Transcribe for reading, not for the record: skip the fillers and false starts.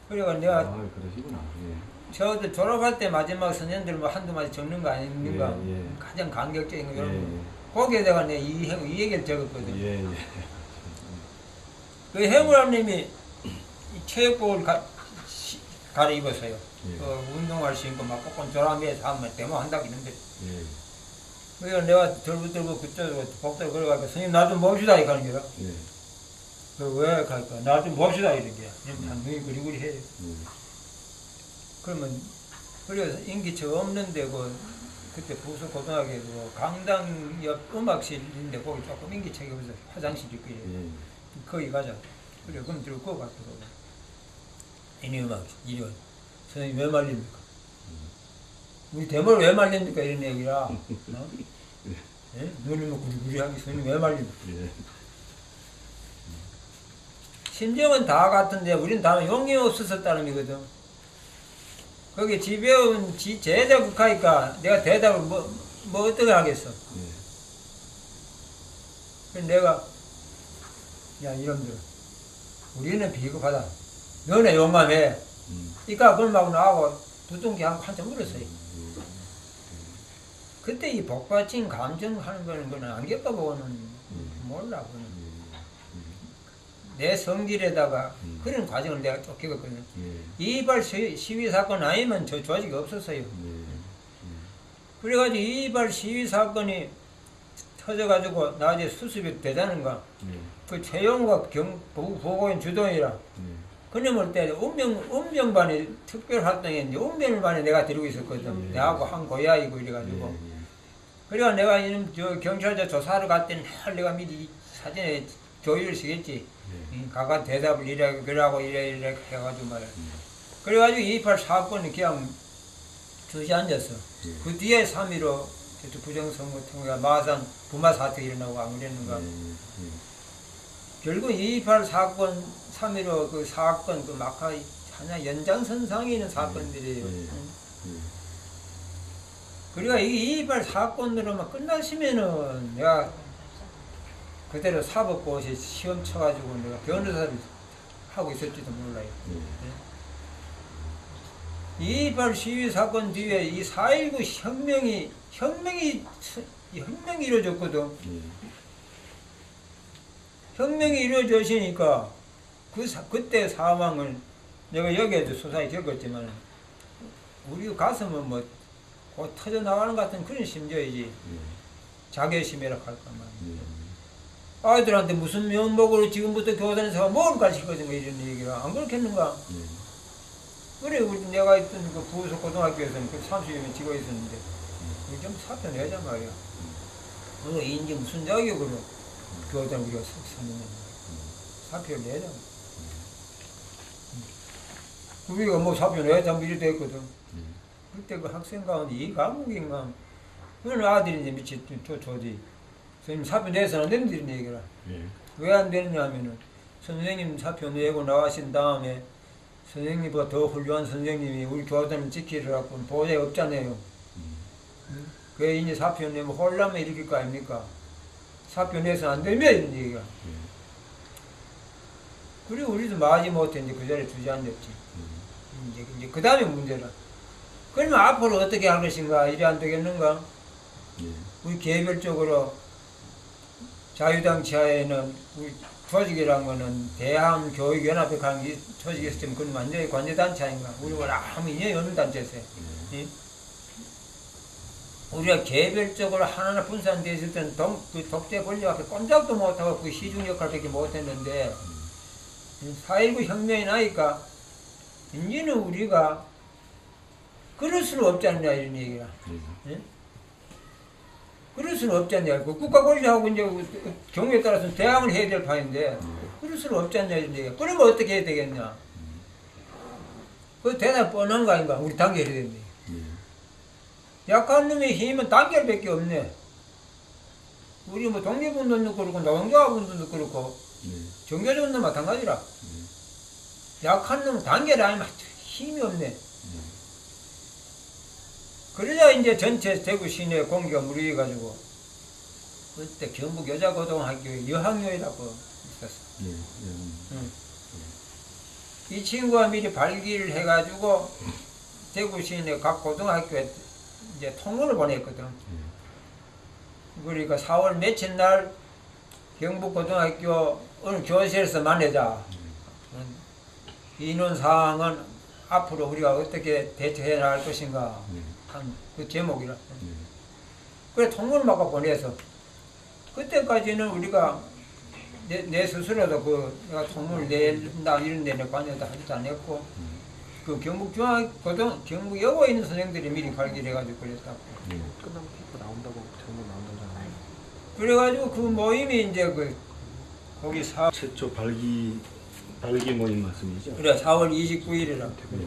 그래가 내가 그러시구나. 예. 저도 졸업할 때 마지막 선생님들 뭐 한두 마디 적는 거 아닌가. 예, 예. 가장 감격적인 거 예, 이런 거. 예. 거기에다가 내가 이 얘기를 적었거든. 예, 예. 그 해무라님이 체육복을 갈아입었어요. 예. 운동화 신고 막 꼭꼭 조람미에서 하면 데모한다고 했는데. 예. 그래서 내가 들고 그쪽으로 복도를 걸어가니까 선생님 나 좀 봅시다 이렇게 하는 거야. 예. 왜 갈까? 나 좀 봅시다 이런 게야. 눈이 그리그리 해요. 그러면 그래서 인기처 없는데 그때 부서 고등학교에 강당 옆 음악실인데 거기 조금 인기척이 없어서 화장실이 있고요. 예. 거기 가자. 그래 그럼 들고 거기 갔더라고. 이니 음악실 이리 와. 선생님 왜 말립니까? 우리 대머리 왜 말립니까? 이런 얘기라. 어? 예? 눈이 뭐 구리구리하게 선생님 왜 말립니까? 예. 심정은 다 같은데 우린 다 용기 없었다는 얘기거든. 거기 집에 온 제자국 하니까 내가 대답을 뭐 어떻게 하겠어. 예. 그래서 내가 야 이놈들 우리는 비겁하다. 너네 용감해. 이까 그놈하고 나하고 부둥기 한참 물었어요. 그때 이 복받친 감정하는 거는 안 겪어보고는 몰라. 그는. 내 성질에다가 그런 과정을 내가 쭉 겪었거든요. 이발 시위 사건 아니면 저 조직이 없었어요. 그래가지고 이발 시위 사건이 터져가지고 나중에 수습이 되자는가. 그 최용과 보고인 주동이라. 그놈을 때 운명반에 특별활동했는데 운명반에 내가 데리고 있었거든. 내하고 한 고야이고 이래가지고. 그래가 내가 이놈 경찰서 조사를 갈 때는 늘 내가 미리 사전에 조율을 시켰지. 가가 대답을 이래하고 이래 해가지고 말이야. 그래가지고 228 사건이 그냥 주저앉았어. 그 뒤에 3.15 부정선거 통해가 마산 부마 사태 일어나고 안 그랬는가. 결국 228 사건, 3.15 그 사건 그 막하 하나 연장선상에 있는 사건들이에요. 그러니까 이 228 사건으로만 끝났으면은 내가 그대로 사법고시 시험 쳐가지고 내가 변호사를 하고 있을지도 몰라요. 이 228 시위 사건 뒤에 이 4.19 혁명이 이루어졌거든. 혁명이 이루어졌으니까 그때 사망을 내가 여기에도 소상히 겪었지만 우리 가슴은 뭐 곧 터져나가는 것 같은 그런 심정이지. 자괴심이라 할까 말이야. 아이들한테 무슨 면목으로 지금부터 교단에서 뭘 가르치거든 이런 얘기가 안 그렇겠는가? 그래 우리 내가 있던 그 부서 고등학교에서는 그 30여 명 찍어 있었는데 우리 좀 사표 내자 말이야. 오늘 인지 무슨 자격으로 교단 우리가 사느냐 사표를 내자. 우리가 뭐 사표 내자 뭐 이래 됐거든. 그때 그 학생 가운데 이 과목인가 그런 아들이 이제 미치 조디 선생님 사표 내서는 안 되는 이런 얘기라. 왜 안 되느냐 하면은 선생님 사표 내고 나가신 다음에 선생님보다 더 훌륭한 선생님이 우리 교단을 지키려고 보장이 없잖아요. 그게 이제 사표 내면 혼란만 일으킬 거 아닙니까? 사표 내서 안 되면 이런 얘기가. 그리고 우리도 마지 못해 이제 그 자리에 주저앉았지. 이제 그 다음에 문제라. 그러면 앞으로 어떻게 할 것인가? 이래 안 되겠는가? 우리 개별적으로 자유당 지하에는 우리 조직이란 거는 대한교육연합회 관계 조직이 있으면 그건 완전히 관제단체 아닌가? 우리가 아무 인연이 없는 단체였어요. 우리가 개별적으로 하나하나 분산되어 있을 때는 그 독재 권력 앞에 꼼짝도 못하고 그 시중 역할밖에 못했는데 4.19 혁명이 나니까 이제는 우리가 그럴 수는 없지 않냐 이런 얘기라. 그럴 수는 없지 않냐. 그 국가 권력하고 이제 경우에 따라서는 대항을 해야 될 판인데 그럴 수는 없지 않냐 이런 얘기야. 그러면 어떻게 해야 되겠냐. 그 대답 뻔한 거 아닌가. 우리 단결해야 되는데. 약한 놈의 힘은 단결밖에 없네. 우리 뭐 독립운동도 그렇고 노동조합운동도 그렇고 종교운동도 마찬가지라. 약한 놈은 단결 아니면 힘이 없네. 그러자 이제 전체 대구 시내 공기가 무르해가지고 그때 경북 여자고등학교에 여학교라고 있었어. 이 친구가 미리 발기를 해가지고 대구 시내 각 고등학교에 이제 통보를 보냈거든. 그러니까 4월 며칠 날 경북고등학교 오늘 교실에서 만나자. 인원 사항은 앞으로 우리가 어떻게 대처해 나갈 것인가 한 그 제목이라. 그래 통보를 막 보내서 그때까지는 우리가 내 스스로도 내가 통보를 낸다 이런 데는 관여도 하지도 않았고 그 경북 여고에 있는 선생들이 미리 발기를 해가지고 그랬다고. 끝나면 페이퍼 나온다고 정보 나온다잖아요. 그래가지고 그 모임이 이제 거기 최초 발기 모임 말씀이죠? 그래 4월 29일이라. 대구